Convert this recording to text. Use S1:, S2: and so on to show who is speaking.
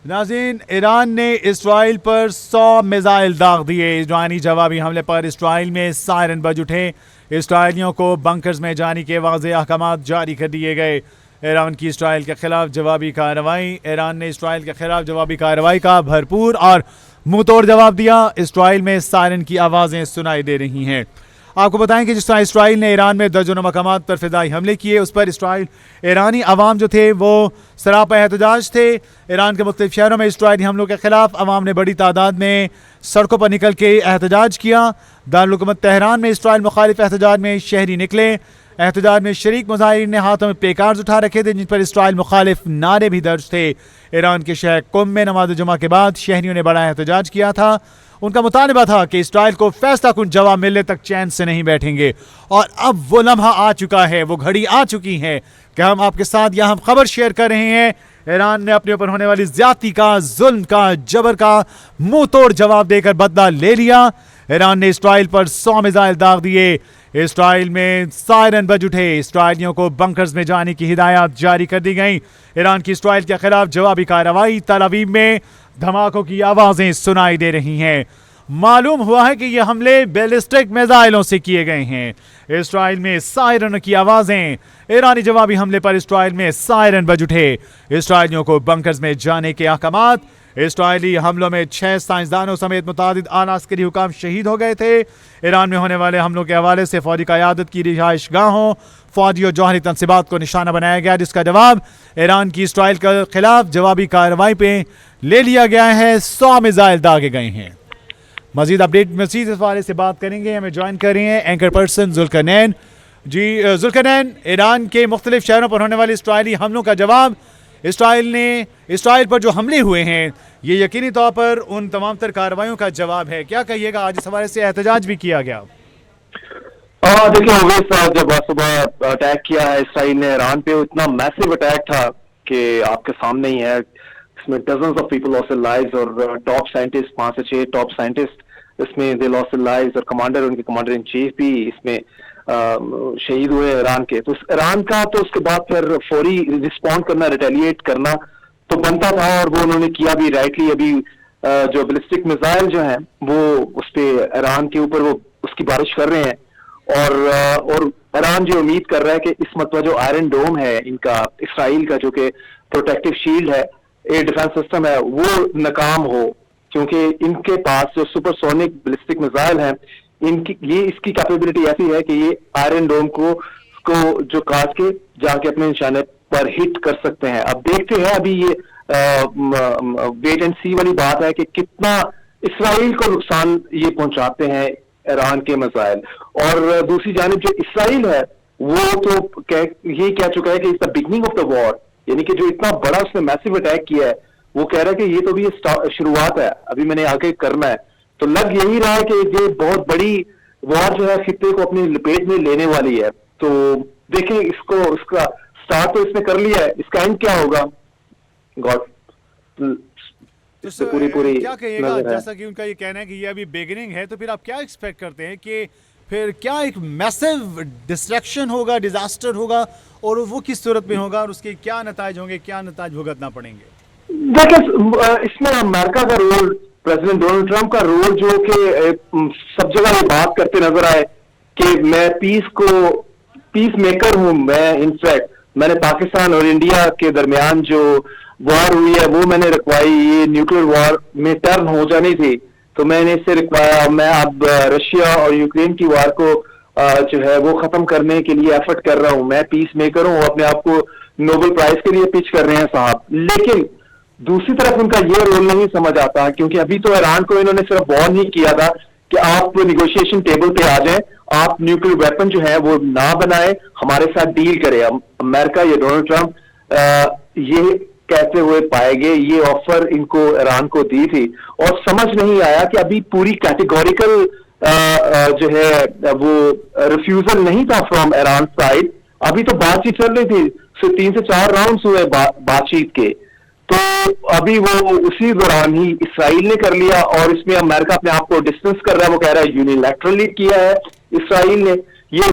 S1: ناظرین، ایران نے اسرائیل پر 100 میزائل داغ دیے۔ ایرانی جوابی حملے پر اسرائیل میں سائرن بج اٹھے۔ اسرائیلیوں کو بنکرز میں جانے کے واضح احکامات جاری کر دیے گئے۔ ایران کی اسرائیل کے خلاف جوابی کارروائی۔ ایران نے اسرائیل کے خلاف جوابی کارروائی کا بھرپور اور منہ توڑ جواب دیا۔ اسرائیل میں سائرن کی آوازیں سنائی دے رہی ہیں۔ آپ کو بتائیں کہ جس طرح اسرائیل نے ایران میں درجنوں مقامات پر فضائی حملے کیے، اس پر ایرانی عوام جو تھے وہ سراپا احتجاج تھے۔ ایران کے مختلف شہروں میں اسرائیلی حملوں کے خلاف عوام نے بڑی تعداد میں سڑکوں پر نکل کے احتجاج کیا۔ دارالحکومت تہران میں اسرائیل مخالف احتجاج میں شہری نکلے۔ احتجاج میں شریک مظاہرین نے ہاتھوں میں پلے کارڈز اٹھا رکھے تھے جن پر اسرائیل مخالف نعرے بھی درج تھے۔ ایران کے شہر قم میں نماز جمعہ کے بعد شہریوں نے بڑا احتجاج کیا تھا۔ ان کا مطالبہ تھا کہ اسرائیل کو فیصلہ کن جواب ملنے تک چین سے نہیں بیٹھیں گے، اور اب وہ لمحہ آ چکا ہے، وہ گھڑی آ چکی ہے کہ ہم آپ کے ساتھ یہاں خبر شیئر کر رہے ہیں۔ ایران نے اپنے اوپر ہونے والی زیادتی کا، ظلم کا، جبر کا منہ توڑ جواب دے کر بدلہ لے لیا۔ ایران نے اسرائیل پر 100 میزائل داغ دیے۔ اسرائیل میں سائرن بج اٹھے۔ اسرائیلیوں کو بنکرز میں جانے کی ہدایات جاری کر دی گئیں۔ ایران کی اسرائیل کے خلاف جوابی کارروائی۔ تل ابیب میں دھماکوں کی آوازیں سنائی دے رہی ہیں۔ معلوم ہوا ہے کہ یہ حملے بیلسٹک میزائلوں سے کیے گئے ہیں۔ اسرائیل میں سائرن کی آوازیں۔ ایرانی جوابی حملے پر اسرائیل میں سائرن بج اٹھے۔ اسرائیلیوں کو بنکرز میں جانے کے احکامات۔ اسرائیلی حملوں میں 6 سائنسدانوں سمیت متعدد اعلیٰ عسکری حکام شہید ہو گئے تھے۔ ایران میں ہونے والے حملوں کے حوالے سے فوجی قیادت کی رہائش گاہوں، فوجی اور جوہری تنصیبات کو نشانہ بنایا گیا، جس کا جواب ایران کی اسرائیل کے خلاف جوابی کارروائی پہ لے لیا گیا ہے۔ 100 میزائل داغے گئے ہیں۔ مزید اس حوالے سے بات کریں گے۔ ہمیں جوائن کر رہے ہیں اینکر پرسن ذوالقرنین۔ جی ذوالقرنین، ایران کے مختلف شہروں پر ہونے والے اسرائیلی حملوں کا جواب، اسرائیل پر جو حملے ہوئے ہیں یہ یقینی طور پر ان تمام تر کارروائیوں کا جواب ہے۔ کیا کہیے گا؟ آج اس حوالے سے احتجاج بھی کیا گیا۔
S2: دیکھیں اویس صاحب، جب صبح اٹیک کیا ہے اسرائیل نے ایران پہ، اتنا میسو اٹیک تھا کہ آپ کے سامنے ہی ہے۔ اس میں dozens of people lost their lives, اور ٹاپ سائنٹسٹ 5 سے 6 ٹاپ سائنٹسٹ اس میں دے لاس دیئر لائیوز، اور کمانڈر، ان کے کمانڈر ان چیف بھی اس میں شہید ہوئے ایران کے۔ تو ایران کا تو اس کے بعد پھر فوری رسپونڈ کرنا، ریٹیلیٹ کرنا تو بنتا تھا، اور وہ انہوں نے کیا بھی رائٹلی۔ ابھی جو بیلسٹک میزائل جو ہیں وہ اس پہ ایران کے اوپر وہ اس کی بارش کر رہے ہیں، اور ایران جو امید کر رہا ہے کہ اس مرتبہ جو آئرن ڈوم ہے ان کا، اسرائیل کا، جو کہ پروٹیکٹیو شیلڈ ہے، ایئر ڈیفنس سسٹم ہے، وہ ناکام ہو، کیونکہ ان کے پاس جو سپر سونک بیلسٹک میزائل ہیں، اس کی کیپیبلٹی ایسی ہے کہ یہ آئرن ڈوم کو جو کاٹ کے جا کے اپنے نشانے پر ہٹ کر سکتے ہیں۔ اب دیکھتے ہیں، ابھی یہ ویٹ اینڈ سی والی بات ہے کہ کتنا اسرائیل کو نقصان یہ پہنچاتے ہیں ایران کے میزائل۔ اور دوسری جانب جو اسرائیل ہے وہ تو یہ کہہ چکا ہے کہ it's the beginning of the war, یعنی کہ جو اتنا بڑا اس نے میسو اٹیک کیا ہے، وہ کہہ رہا ہے کہ یہ تو بھی شروعات ہے، ابھی میں نے آگے کرنا ہے۔ تو لگ یہی رہا ہے کہ یہ بہت بڑی وار جو ہے خطے کو اپنی لپیٹ میں لینے والی ہے۔ تو دیکھیں، اس کا سٹارٹ تو اس نے کر لیا ہے، اس کا اینڈ کیا ہوگا پوری
S1: کیا کہیے گا؟ جیسا کہ ان کا یہ کہنا ہے کہ یہ ابھی بگننگ ہے، تو پھر آپ کیا ایکسپیکٹ کرتے ہیں کہ پھر کیا ایک میسو ڈسٹریکشن ہوگا، ڈیزاسٹر ہوگا، اور وہ کس صورت میں ہوگا، اور اس کے کیا نتائج ہوں گے، کیا نتائج بھگتنا پڑیں گے؟
S2: دیکھیں، اس میں امریکہ کا رول، پریزیڈنٹ ڈونلڈ ٹرمپ کا رول، جو کہ سب جگہ یہ بات کرتے نظر آئے کہ میں پیس میکر ہوں، میں نے پاکستان اور انڈیا کے درمیان جو وار ہوئی ہے وہ میں نے رکوائی، یہ نیوکلیر وار میں ٹرن ہو جانی تھی تو میں نے اس سے رکوایا۔ میں اب رشیا اور یوکرین کی وار کو جو ہے وہ ختم کرنے کے لیے ایفرٹ کر رہا ہوں، میں پیس میکر ہوں، اپنے آپ کو نوبل پرائز کے لیے پچ کر رہے ہیں صاحب۔ لیکن دوسری طرف ان کا یہ رول نہیں سمجھ آتا، کیونکہ ابھی تو ایران کو انہوں نے صرف وارن ہی کیا تھا کہ آپ نیگوشیشن ٹیبل پہ آ جائیں، آپ نیوکلیر ویپن جو ہے وہ نہ بنائے، ہمارے ساتھ ڈیل کرے۔ امریکہ یا ڈونلڈ ٹرمپ یہ کہتے ہوئے پائے گئے، یہ آفر ان کو ایران کو دی تھی، اور سمجھ نہیں آیا کہ ابھی پوری کیٹیگوریکل جو ہے وہ ریفیوزل نہیں تھا فرام ایران سائڈ، ابھی تو بات چیت چل رہی تھی، 3 سے 4 راؤنڈز ہوئے بات چیت کے، تو ابھی وہ اسی دوران ہی اسرائیل نے کر لیا، اور اس میں امریکہ اپنے آپ کو ڈسٹنس کر رہا ہے، وہ کہہ رہا ہے یونیلیٹرلی کیا ہے اسرائیل نے۔ یہ